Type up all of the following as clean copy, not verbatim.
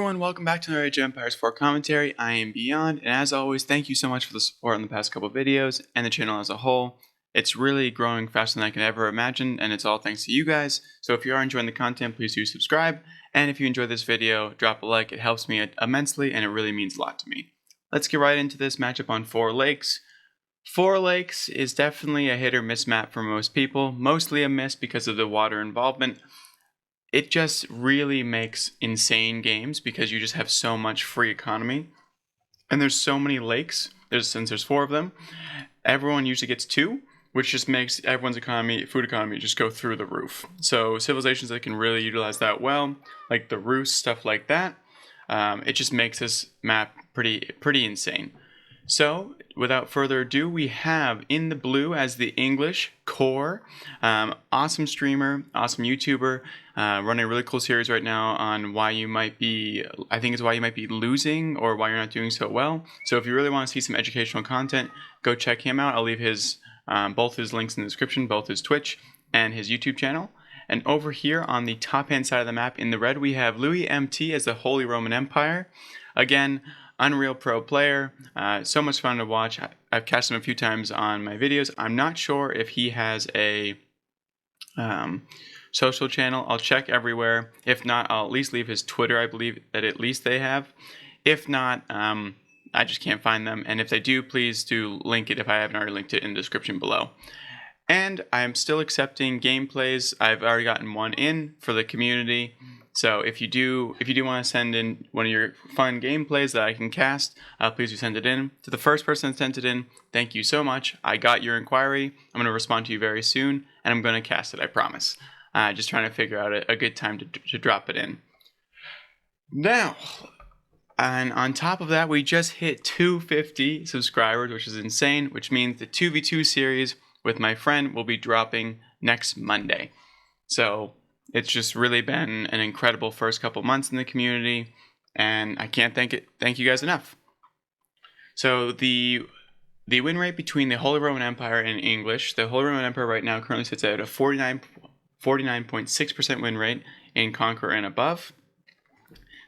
everyone, welcome back to another Age of Empires 4 commentary. I am Beyond, and as always, thank you so much for the support in the past couple videos and the channel as a whole. It's really growing faster than I can ever imagine, and it's all thanks to you guys. So if you are enjoying the content, please do subscribe, and if you enjoyed this video, drop a like. It helps me immensely, and it really means a lot to me. Let's get right into this matchup on Four Lakes. Four Lakes is definitely a hit or miss map for most people, mostly a miss because of the water involvement. It just really makes insane games because you just have so much free economy. And there's so many lakes, since there's 4 of them, everyone usually gets 2, which just makes everyone's food economy just go through the roof. So civilizations that can really utilize that well, like the Rus, stuff like that, it just makes this map pretty insane. So, without further ado, we have in the blue as the English Core, awesome streamer, awesome YouTuber, running a really cool series right now on why you might be, I think it's why you might be losing or why you're not doing so well. So if you really want to see some educational content, go check him out. I'll leave his both his links in the description, both his Twitch and his YouTube channel. And over here on the top hand side of the map in the red, we have Louis MT as the Holy Roman Empire. Again, Unreal Pro player, so much fun to watch. I've catched him a few times on my videos. I'm not sure if he has a social channel. I'll check everywhere. If not, I'll at least leave his Twitter. I believe that at least they have. If not, I just can't find them. And if they do, please do link it if I haven't already linked it in the description below. And I'm still accepting gameplays. I've already gotten one in for the community. So if you do want to send in one of your fun gameplays that I can cast, please do send it in. To the first person that sent it in, thank you so much. I got your inquiry. I'm going to respond to you very soon, and I'm going to cast it, I promise. Just trying to figure out a good time to drop it in. Now, and on top of that, we just hit 250 subscribers, which is insane, which means the 2v2 series with my friend will be dropping next Monday. So it's just really been an incredible first couple months in the community, and I can't thank you guys enough. So the win rate between the Holy Roman Empire and English, the Holy Roman Empire right now currently sits at a 49.6% win rate in Conqueror and above.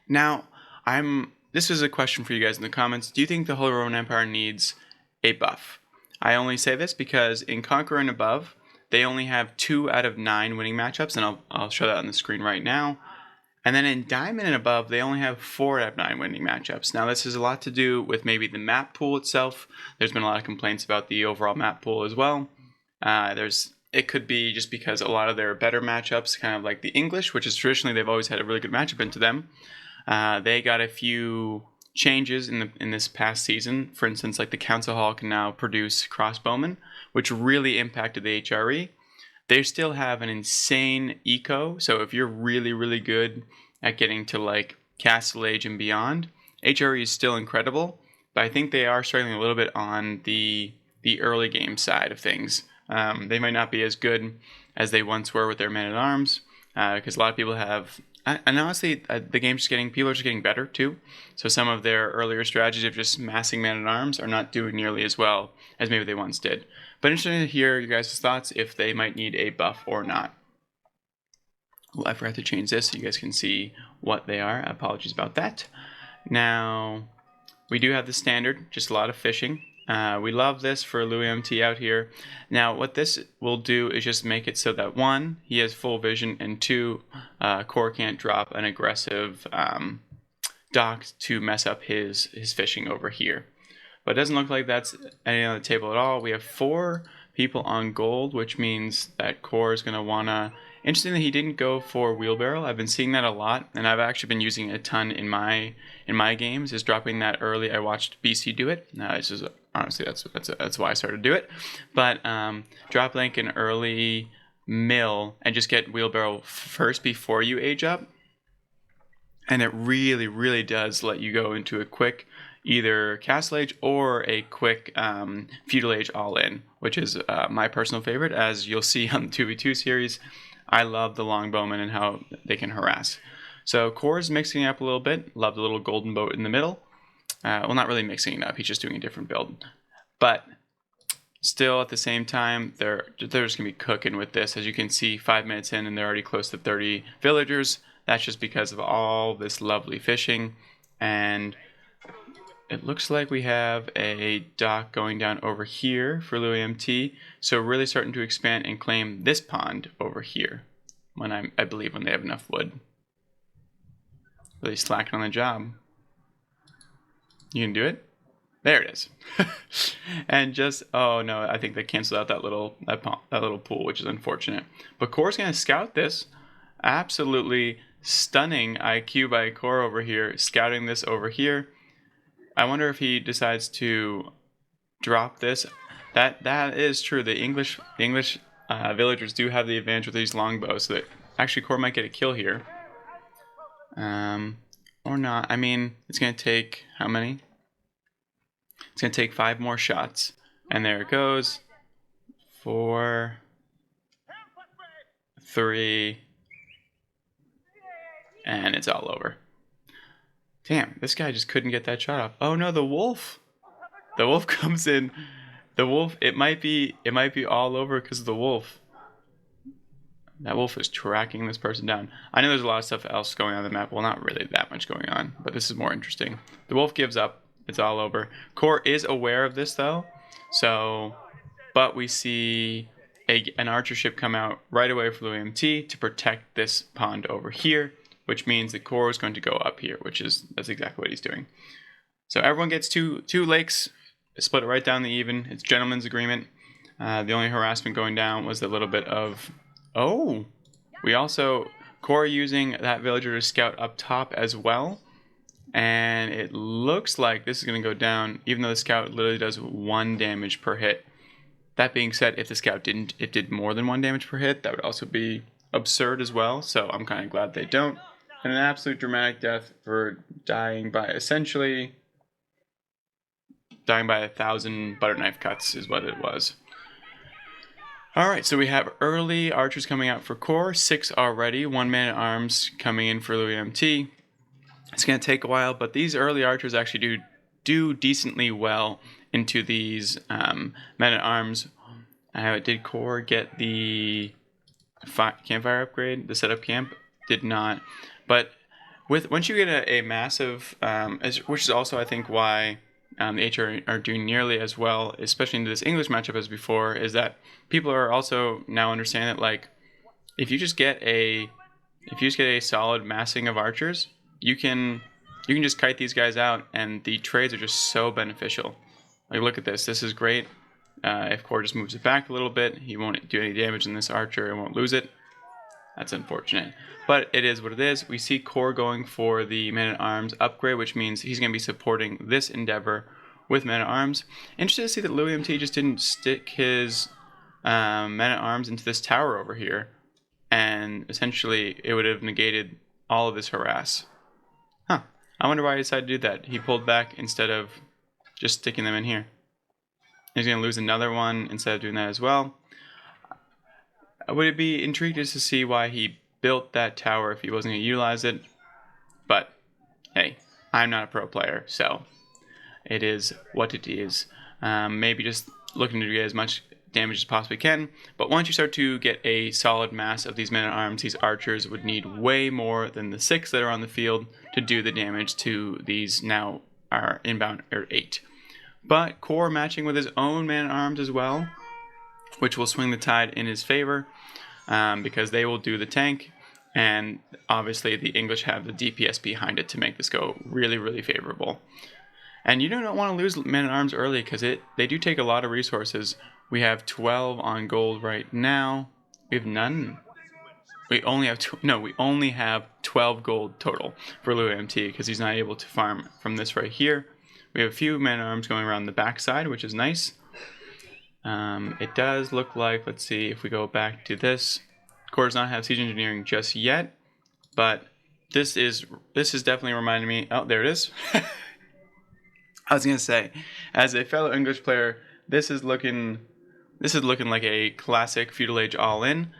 Now, this is a question for you guys in the comments. Do you think the Holy Roman Empire needs a buff? I only say this because in Conqueror and above, they only have 2 out of 9 winning matchups, and I'll show that on the screen right now. And then in Diamond and above, they only have 4 out of 9 winning matchups. Now, this has a lot to do with maybe the map pool itself. There's been a lot of complaints about the overall map pool as well. It could be just because a lot of their better matchups, kind of like the English, which is traditionally they've always had a really good matchup into them. They got a few changes in this past season. For instance, like the Council Hall can now produce crossbowmen, which really impacted the HRE. They still have an insane eco, so if you're really, really good at getting to like Castle Age and beyond, HRE is still incredible, but I think they are struggling a little bit on the early game side of things. They might not be as good as they once were with their men-at-arms, because a lot of people have, and honestly, people are just getting better too. So some of their earlier strategies of just massing men-at-arms are not doing nearly as well as maybe they once did. But interesting to hear you guys' thoughts if they might need a buff or not. Well, I forgot to change this so you guys can see what they are. Apologies about that. Now, we do have the standard, just a lot of fishing. We love this for Louis MT out here. Now, what this will do is just make it so that 1, he has full vision, and 2, Core can't drop an aggressive dock to mess up his fishing over here. But it doesn't look like that's any on the table at all. We have 4 people on gold, which means that Core is going to want to... Interesting that he didn't go for wheelbarrow. I've been seeing that a lot, and I've actually been using it a ton in my games, is dropping that early. I watched BC do it. This is honestly, that's why I started to do it. But drop link an early mill and just get wheelbarrow first before you age up. And it really, really does let you go into a quick either Castle Age or a quick Feudal Age all-in, which is my personal favorite. As you'll see on the 2v2 series, I love the longbowmen and how they can harass. So Core's mixing it up a little bit. Love the little golden boat in the middle. Well, not really mixing it up. He's just doing a different build. But still, at the same time, they're just going to be cooking with this. As you can see, 5 minutes in, and they're already close to 30 villagers. That's just because of all this lovely fishing. And it looks like we have a dock going down over here for Louis MT. So really starting to expand and claim this pond over here when I believe when they have enough wood. Really slacking on the job. You can do it? There it is. And just, oh no, I think they canceled out that little pool, which is unfortunate. But Core's going to scout this. Absolutely stunning IQ by Core over here, scouting this over here. I wonder if he decides to drop this. That is true. The English villagers do have the advantage with these longbows, so that actually Core might get a kill here. Or not. I mean, it's going to take how many? It's going to take 5 more shots. And there it goes. 4, 3, and it's all over. Damn, this guy just couldn't get that shot off. Oh no, the wolf. The wolf comes in. The wolf, it might be all over because of the wolf. That wolf is tracking this person down. I know there's a lot of stuff else going on the map. Well, not really that much going on, but this is more interesting. The wolf gives up. It's all over. Core is aware of this though. So, but we see an archer ship come out right away for Louis MT to protect this pond over here, which means the Core is going to go up here, that's exactly what he's doing. So everyone gets two lakes, split it right down the even. It's gentleman's agreement. The only harassment going down was a little bit of, we also, Core using that villager to scout up top as well. And it looks like this is going to go down, even though the scout literally does 1 damage per hit. That being said, if the scout did more than 1 damage per hit, that would also be absurd as well. So I'm kind of glad they don't. And an absolute dramatic death for dying by 1,000 butter knife cuts is what it was. Alright, so we have early archers coming out for Core, 6 already, 1 man-at-arms coming in for Louis MT. It's going to take a while, but these early archers actually do decently well into these men-at-arms. Did Core get the campfire upgrade? The setup camp? Did not. But once you get a massive, which is also I think why the HR are doing nearly as well, especially into this English matchup as before, is that people are also now understanding that like if you just get a solid massing of archers, you can just kite these guys out, and the trades are just so beneficial. Like look at this. This is great. If Core just moves it back a little bit, he won't do any damage in this archer and won't lose it. That's unfortunate. But it is what it is. We see Core going for the Man-at-Arms upgrade, which means he's going to be supporting this endeavor with Man-at-Arms. Interested to see that Louis MT just didn't stick his Man-at-Arms into this tower over here. And essentially, it would have negated all of this harass. Huh. I wonder why he decided to do that. He pulled back instead of just sticking them in here. He's going to lose another one instead of doing that as well. Would it be intrigued to see why he built that tower if he wasn't going to utilize it? But, hey, I'm not a pro player, so it is what it is. Maybe just looking to get as much damage as possibly can. But once you start to get a solid mass of these men-at-arms, these archers would need way more than the 6 that are on the field to do the damage to these now are inbound or 8. But Core matching with his own man-at-arms as well, which will swing the tide in his favor because they will do the tank, and obviously the English have the DPS behind it to make this go really, really favorable. And you do not want to lose men-at-arms early because they do take a lot of resources. We have 12 on gold right now. We have none. We only have 12 gold total for Louis MT because he's not able to farm from this right here. We have a few men-at-arms going around the backside, which is nice. It does look like, let's see if we go back to this. Core does not have siege engineering just yet, but this is definitely reminding me. Oh, there it is. I was gonna say, as a fellow English player, this is looking like a classic feudal age all-in.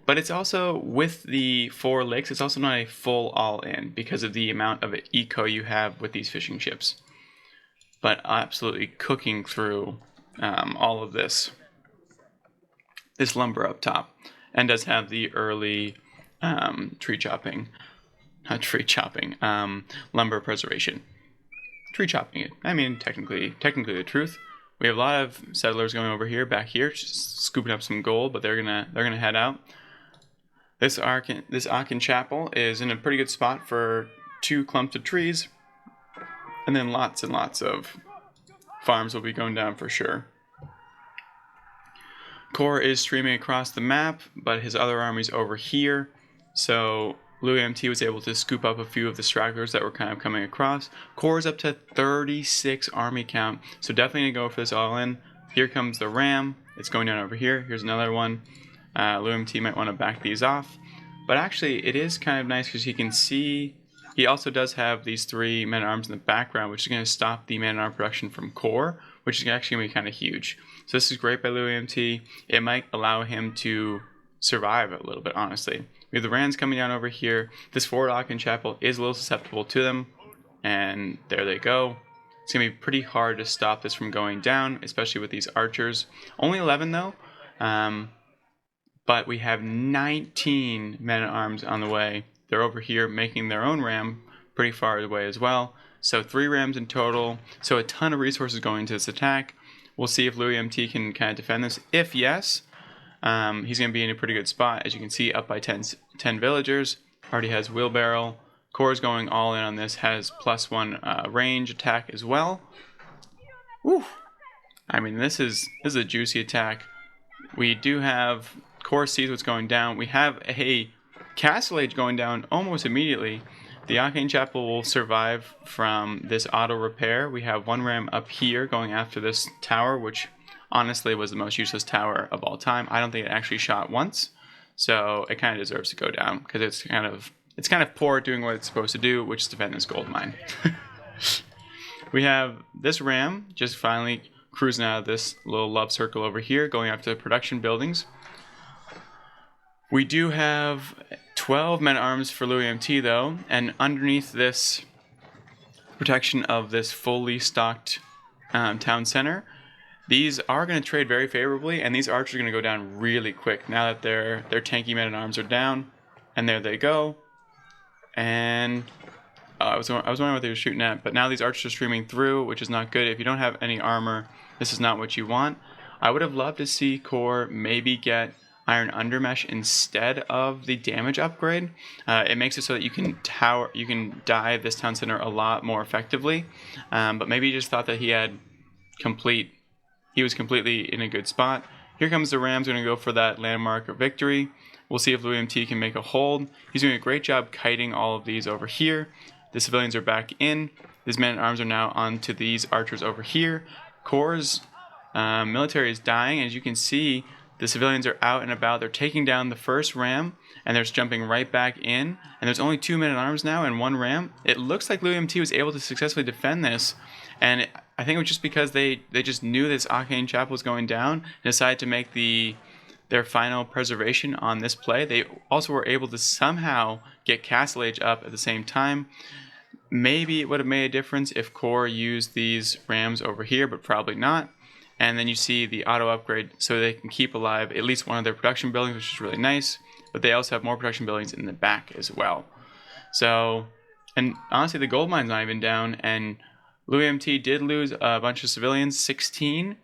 But it's also, with the 4 lakes, it's also not a full all-in because of the amount of eco you have with these fishing ships. But absolutely cooking through all of this lumber up top, and does have the early tree chopping. not tree chopping, lumber preservation. Tree chopping it. I mean, technically the truth. We have a lot of settlers going over here, back here, just scooping up some gold, but they're gonna head out. This Aachen Chapel is in a pretty good spot for 2 clumps of trees, and then lots and lots of farms will be going down for sure. Kor is streaming across the map, but his other army's over here, so Louis MT was able to scoop up a few of the stragglers that were kind of coming across. Kor is up to 36 army count, so definitely gonna go for this all in. Here comes the ram. It's going down over here. Here's another one. Louis MT might want to back these off, but actually it is kind of nice because he can see. He also does have these 3 men-at-arms in the background, which is going to stop the man-at-arm production from Kor, which is actually going to be kind of huge. So this is great by Louis MT. It might allow him to survive a little bit, honestly. We have the Rands coming down over here. This forward Aachen Chapel is a little susceptible to them, and there they go. It's going to be pretty hard to stop this from going down, especially with these archers. Only 11 though, but we have 19 men-at-arms on the way. They're over here making their own ram pretty far away as well. So 3 rams in total. So a ton of resources going into this attack. We'll see if Louis MT can kind of defend this. If yes, he's going to be in a pretty good spot. As you can see, up by 10 villagers. Already has wheelbarrow. Kor's going all in on this. Has +1 range attack as well. Woo! I mean, this is a juicy attack. We do have Kor sees what's going down. We have a Castle Age going down almost immediately. The Aachen Chapel will survive from this auto repair. We have 1 ram up here going after this tower, which honestly was the most useless tower of all time. I don't think it actually shot once, so it kind of deserves to go down because it's kind of poor at doing what it's supposed to do, which is defend this gold mine. We have this ram just finally cruising out of this little love circle over here, going after the production buildings. We do have 12 men-at-arms for Louis MT though, and underneath this protection of this fully stocked town center, these are going to trade very favorably, and these archers are going to go down really quick now that their tanky men-at-arms are down. And there they go. And I was wondering what they were shooting at, but now these archers are streaming through, which is not good. If you don't have any armor, this is not what you want. I would have loved to see Kor maybe get Iron Undermesh instead of the damage upgrade. It makes it so that you can dive this town center a lot more effectively. But maybe he just thought that he was completely in a good spot. Here comes the Rams, going to go for that landmark of victory. We'll see if Louis MT can make a hold. He's doing a great job kiting all of these over here. The civilians are back in. These men-at-arms are now onto these archers over here. Kor's military is dying. As you can see, the civilians are out and about. They're taking down the first ram, and they're just jumping right back in. And there's only 2 men-at-arms now and 1 ram. It looks like Louis MT was able to successfully defend this, and I think it was just because they just knew this Aachen Chapel was going down and decided to make their final preservation on this play. They also were able to somehow get Castle Age up at the same time. Maybe it would have made a difference if Kor used these rams over here, but probably not. And then you see the auto upgrade so they can keep alive at least one of their production buildings, which is really nice. But they also have more production buildings in the back as well. So, and honestly, the gold mine's not even down. And Louis MT did lose a bunch of civilians, 16,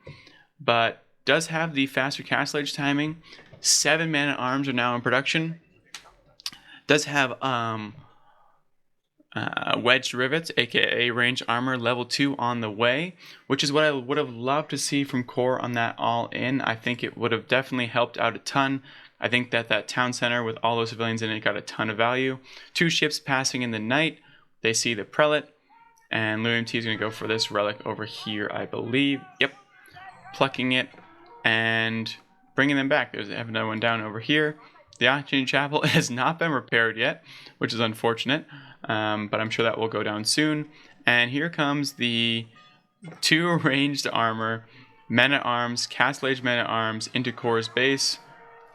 but does have the faster Castle Age timing. 7 men-at-arms are now in production. Does have wedged rivets, aka ranged armor level 2 on the way, which is what I would have loved to see from Kor on that all-in. I think it would have definitely helped out a ton. I think that town center with all those civilians in it got a ton of value. 2 ships passing in the night. They see the prelate, and Louis MT is going to go for this relic over here, I believe. Yep, plucking it and bringing them back. There's another one down over here. The Aachen Chapel has not been repaired yet, which is unfortunate, but I'm sure that will go down soon. And here comes the 2 ranged armor, men-at-arms, Castle Age men-at-arms into Kor's base,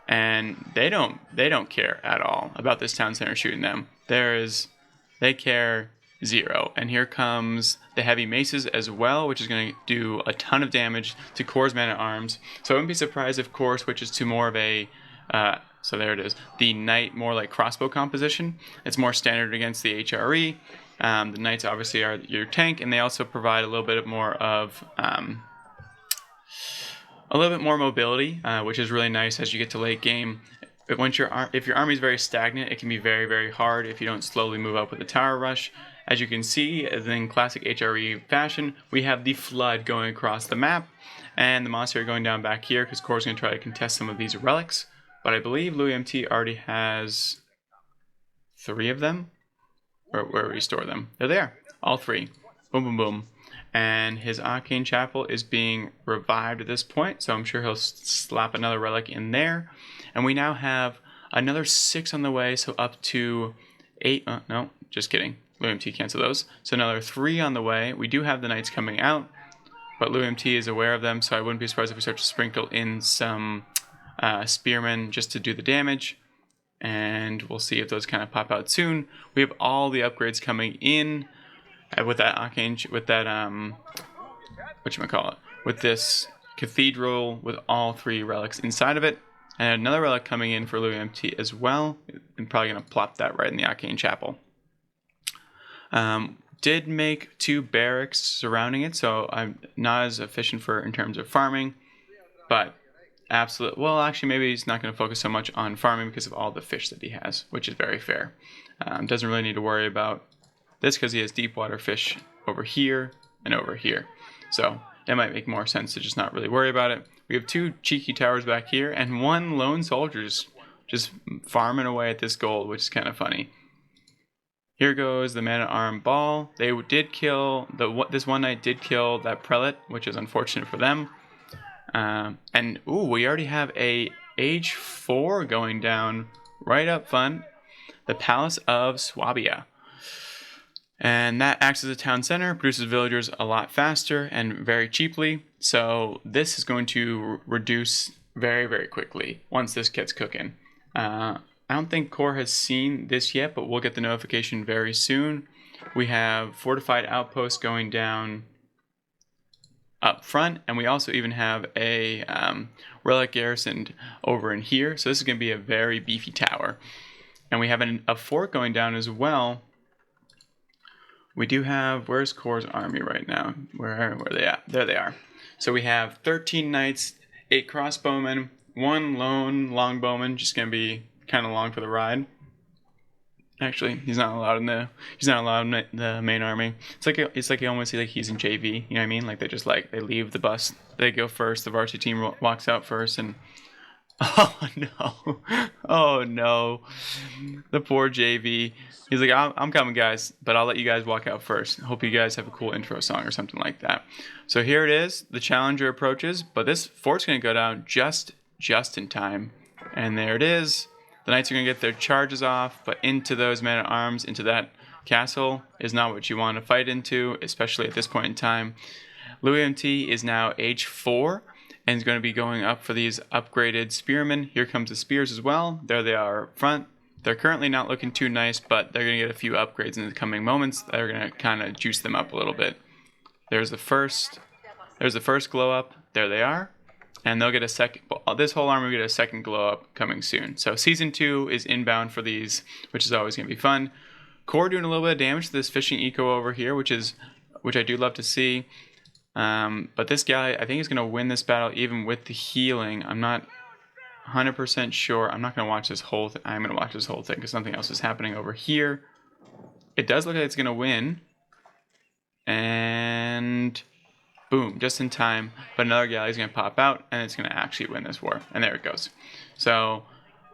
and they don't care at all about this town center shooting them. They care 0. And here comes the heavy maces as well, which is going to do a ton of damage to Kor's men-at-arms. So I wouldn't be surprised if Kor switches to more of a So there it is. The knight, more like crossbow composition. It's more standard against the HRE. The knights obviously are your tank, and they also provide a little bit more of mobility, which is really nice as you get to late game. But if your army is very stagnant, it can be very, very hard if you don't slowly move up with the tower rush. As you can see, in classic HRE fashion, we have the flood going across the map, and the monastery going down back here because Core's going to try to contest some of these relics. But I believe Louis MT already has 3 of them. Or where do we store them? They're there. All 3. Boom, boom, boom. And his Arcane Chapel is being revived at this point, so I'm sure he'll slap another relic in there. And we now have another 6 on the way, so up to 8. No, just kidding. Louis MT cancel those. So another 3 on the way. We do have the knights coming out, but Louis MT is aware of them, so I wouldn't be surprised if we start to sprinkle in some spearmen just to do the damage. And we'll see if those kind of pop out soon. We have all the upgrades coming in with that arcane, with that with this cathedral with all 3 relics inside of it, and another relic coming in for Louis MT as well. I'm probably gonna plop that right in the Arcane Chapel. Did make 2 barracks surrounding it, so I'm not as efficient in terms of farming, but well, actually, maybe he's not going to focus so much on farming because of all the fish that he has, which is very fair. Doesn't really need to worry about this because he has deep water fish over here and over here. So it might make more sense to just not really worry about it. We have 2 cheeky towers back here and 1 lone soldier just farming away at this gold, which is kind of funny. Here goes the man-at-arm ball. They did kill, this one knight did kill that prelate, which is unfortunate for them. And we already have a age 4 going down right up front, the Palace of Swabia. And that acts as a town center, produces villagers a lot faster and very cheaply. So this is going to reduce very, very quickly once this gets cooking. I don't think Core has seen this yet, but we'll get the notification very soon. We have fortified outposts going down up front, and we also even have a relic garrisoned over in here. So this is going to be a very beefy tower. And we have a fort going down as well. We do have, where's Core's army right now? Where are they at? There they are. So we have 13 knights, 8 crossbowmen, 1 lone longbowman, just going to be kind of long for the ride. Actually, he's not allowed in the main army. It's like you almost see like he's in JV. You know what I mean? Like they leave the bus, they go first. The varsity team walks out first, and oh no, the poor JV. He's like, I'm coming, guys, but I'll let you guys walk out first. Hope you guys have a cool intro song or something like that. So here it is. The challenger approaches, but this fort's gonna go down just in time, and there it is. The knights are going to get their charges off, but into those men-at-arms, into that castle, is not what you want to fight into, especially at this point in time. Louis MT is now age 4, and is going to be going up for these upgraded spearmen. Here comes the spears as well. There they are up front. They're currently not looking too nice, but they're going to get a few upgrades in the coming moments that are going to kind of juice them up a little bit. There's the first glow up. There they are. And they'll get a second, this whole army will get a second glow up coming soon. So Season 2 is inbound for these, which is always going to be fun. Core doing a little bit of damage to this fishing eco over here, which I do love to see. But this guy, I think, is going to win this battle even with the healing. I'm not 100% sure. I'm not going to watch this whole thing. I'm going to watch this whole thing because something else is happening over here. It does look like it's going to win. And boom, just in time. But another galley is going to pop out, and it's going to actually win this war. And there it goes. So,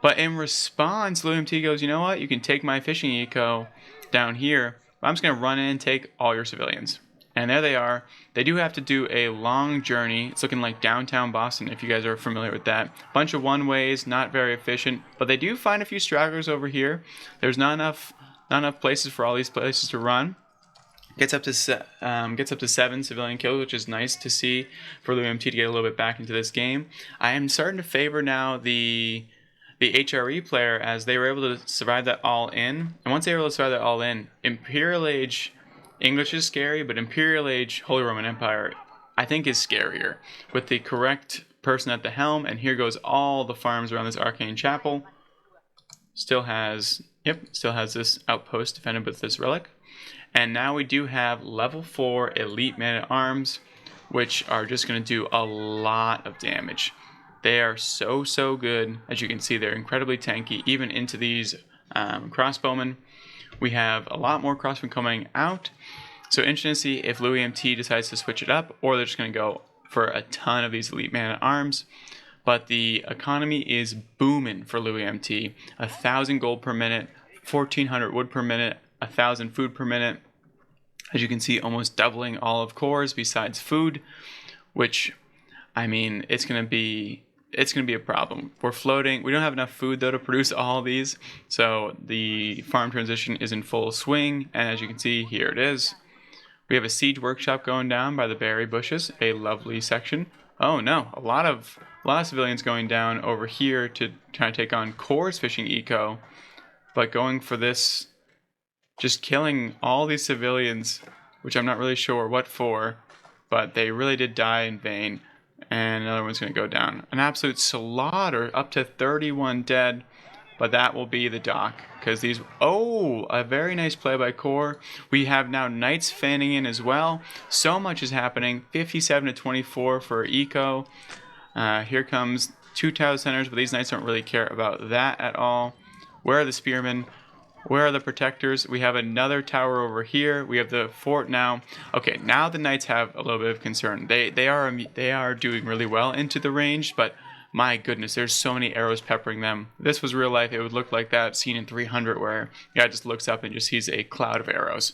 but in response, Louis MT goes, you know what? You can take my fishing eco down here, but I'm just going to run in and take all your civilians. And there they are. They do have to do a long journey. It's looking like downtown Boston, if you guys are familiar with that. Bunch of one-ways, not very efficient. But they do find a few stragglers over here. There's not enough places for all these places to run. Gets up to 7 civilian kills, which is nice to see for Louis MT to get a little bit back into this game. I am starting to favor now the HRE player, as they were able to survive that all in. And once they were able to survive that all in, Imperial Age English is scary, but Imperial Age Holy Roman Empire, I think, is scarier with the correct person at the helm. And here goes all the farms around this Arcane Chapel. still has this outpost defended with this relic. And now we do have level 4 elite man-at-arms, which are just going to do a lot of damage. They are so good. As you can see, they're incredibly tanky, even into these crossbowmen. We have a lot more crossbowmen coming out. So interesting to see if Louis MT decides to switch it up, or they're just going to go for a ton of these elite man-at-arms. But the economy is booming for Louis MT. 1,000 gold per minute, 1,400 wood per minute, 1,000 food per minute. As you can see, almost doubling all of cores besides food, which, I mean, it's gonna be a problem. We're floating. We don't have enough food though to produce all of these, so the farm transition is in full swing. And as you can see, here it is. We have a siege workshop going down by the berry bushes, a lovely section. Oh no, a lot of civilians going down over here to try to take on Core's fishing eco, but going for this, just killing all these civilians, which I'm not really sure what for, but they really did die in vain. And another one's going to go down. An absolute slaughter, up to 31 dead. But that will be the dock, because these... Oh, a very nice play by Core. We have now Knights fanning in as well. So much is happening. 57 to 24 for Eco. Here comes 2 Tau Centers, but these Knights don't really care about that at all. Where are the Spearmen? Where are the Protectors? We have another tower over here. We have the fort now. Okay, now the Knights have a little bit of concern. They are doing really well into the range, but... My goodness, there's so many arrows peppering them. If this was real life, it would look like that scene in 300 where the guy just looks up and just sees a cloud of arrows.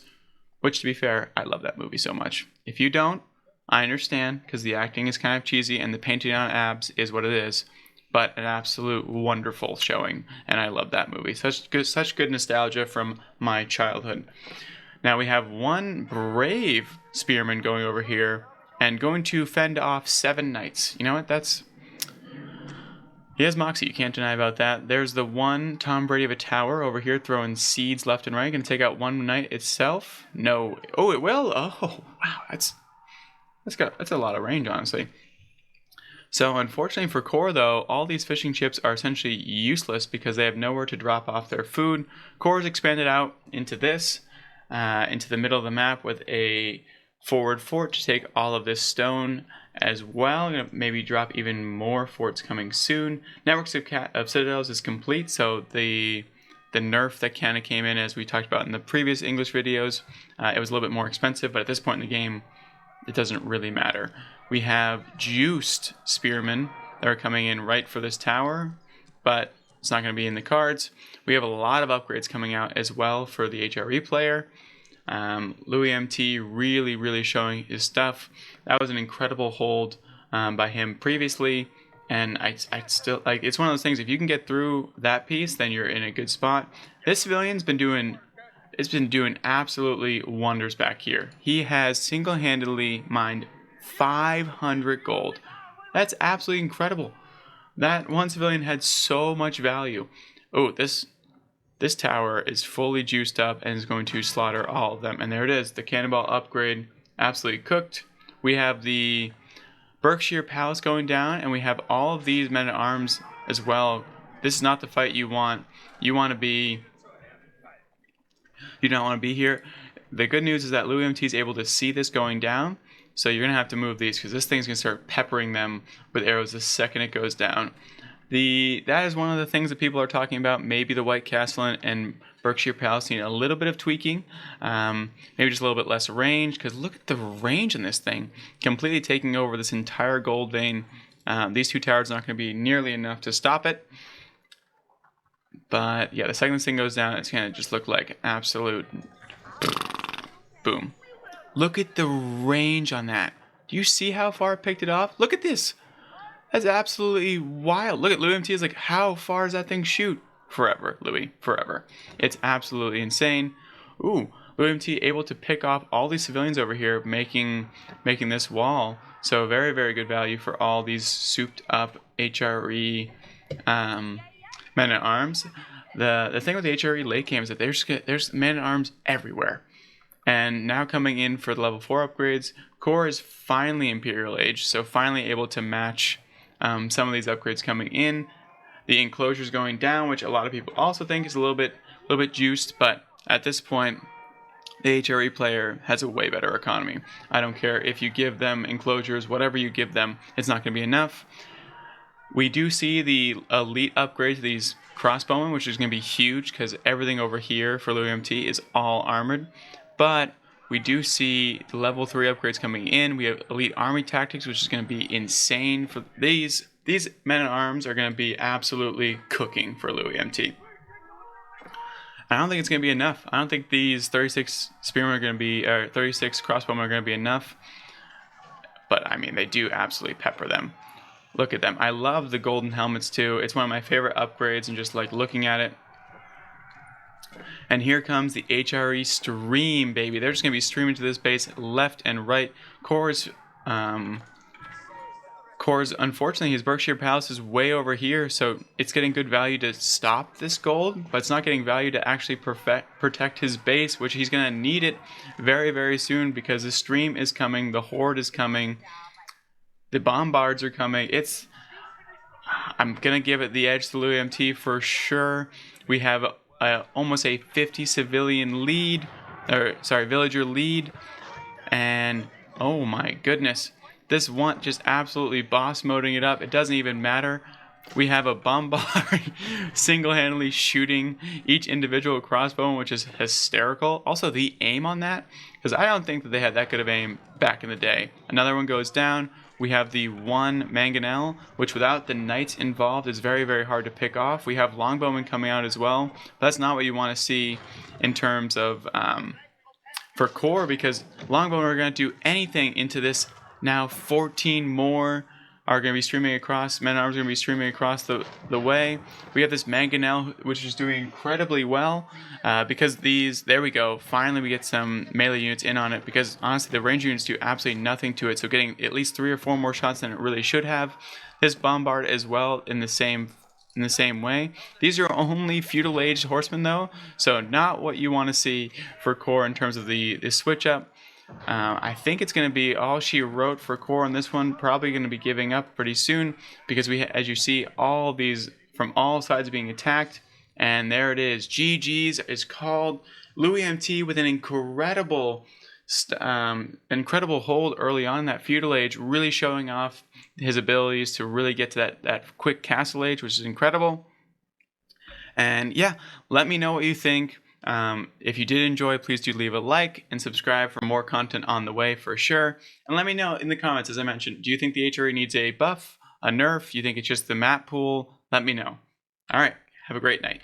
Which, to be fair, I love that movie so much. If you don't, I understand, because the acting is kind of cheesy and the painting on abs is what it is. But an absolute wonderful showing, and I love that movie. Such good nostalgia from my childhood. Now we have one brave spearman going over here and going to fend off 7 knights. You know what? He has Moxie, you can't deny about that. There's the one Tom Brady of a tower over here throwing seeds left and right. Going to take out one knight itself? No. Oh, it will? Oh, wow. That's a lot of range, honestly. So unfortunately for Core, though, all these fishing ships are essentially useless because they have nowhere to drop off their food. Core's expanded out into this, into the middle of the map with a forward fort to take all of this stone as well. I'm going to maybe drop even more forts coming soon. Networks of citadels is complete, so the nerf that kind of came in, as we talked about in the previous English videos, it was a little bit more expensive, but at this point in the game, it doesn't really matter. We have juiced spearmen that are coming in right for this tower, but it's not going to be in the cards. We have a lot of upgrades coming out as well for the HRE player. Louis MT really showing his stuff. That was an incredible hold by him previously, and I still like. It's one of those things. If you can get through that piece, then you're in a good spot. This civilian's been doing absolutely wonders back here. He has single-handedly mined 500 gold. That's absolutely incredible. That one civilian had so much value. Oh, this tower is fully juiced up and is going to slaughter all of them. And there it is, the cannonball upgrade, absolutely cooked. We have the Berkshire Palace going down, and we have all of these men-at-arms as well. This is not the fight you want. You don't want to be here. The good news is that Louis MT is able to see this going down, so you're going to have to move these because this thing's going to start peppering them with arrows the second it goes down. That is one of the things that people are talking about. Maybe the White Castle and Berkshire Palace need a little bit of tweaking. Maybe just a little bit less range, because look at the range in this thing. Completely taking over this entire gold vein. These 2 towers are not going to be nearly enough to stop it. But yeah, the second this thing goes down, it's going to just look like absolute boom. Look at the range on that. Do you see how far it picked it off? Look at this. That's absolutely wild. Look at Louis MT is like, how far does that thing shoot? Forever, Louis, forever. It's absolutely insane. Ooh, Louis MT able to pick off all these civilians over here, making this wall. So very good value for all these souped up HRE men-at-arms. The thing with the HRE late game is that there's men-at-arms everywhere. And now coming in for the level 4 upgrades, Core is finally Imperial Age, so finally able to match some of these upgrades coming in. the enclosures going down, which a lot of people also think is a little bit juiced, but at this point, the HRE player has a way better economy. I don't care if you give them enclosures, whatever you give them, it's not going to be enough. We do see the elite upgrade to these crossbowmen, which is going to be huge because everything over here for Louis MT is all armored. But we do see the level 3 upgrades coming in. We have elite army tactics, which is going to be insane for these. These men at arms are going to be absolutely cooking for Louis MT. I don't think it's going to be enough. I don't think these 36 spearmen are going to be, or 36 crossbowmen are going to be enough. But I mean, they do absolutely pepper them. Look at them. I love the golden helmets too. It's one of my favorite upgrades, and just like looking at it. And here comes the HRE stream, baby. They're just going to be streaming to this base left and right. Core's, unfortunately, his Berkshire Palace is way over here, so it's getting good value to stop this gold, but it's not getting value to actually protect his base, which he's going to need it very, very soon because the stream is coming, the horde is coming. The bombards are coming. I'm going to give it the edge to Louis MT for sure. We have almost a 50 civilian lead, villager lead. And oh my goodness, this one just absolutely boss moding it up. It doesn't even matter. We have a bombard single-handedly shooting each individual crossbow, which is hysterical. Also, the aim on that, because I don't think that they had that good of aim back in the day. Another one goes down. We have the one mangonel, which without the knights involved is very, very hard to pick off. We have longbowmen coming out as well. But that's not what you want to see in terms of for core, because longbowmen are going to do anything into this. Now 14 more are going to be streaming across. Men at arms are going to be streaming across the way. We have this mangonel, which is doing incredibly well because these, there we go. Finally, we get some melee units in on it because honestly, the range units do absolutely nothing to it. So getting at least 3 or 4 more shots than it really should have. This bombard as well in the same way. These are only feudal age horsemen though, so not what you want to see for core in terms of the switch up. I think it's going to be all she wrote for core on this one. Probably going to be giving up pretty soon because we, as you see, all these from all sides being attacked. And there it is. GG's is called. Louis MT with an incredible hold early on in that feudal age, really showing off his abilities to really get to that quick castle age, which is incredible. And yeah, let me know what you think. If you did enjoy, please do leave a like and subscribe for more content on the way for sure. And let me know in the comments, as I mentioned, do you think the HRE needs a buff, a nerf? You think it's just the map pool? Let me know. All right, have a great night.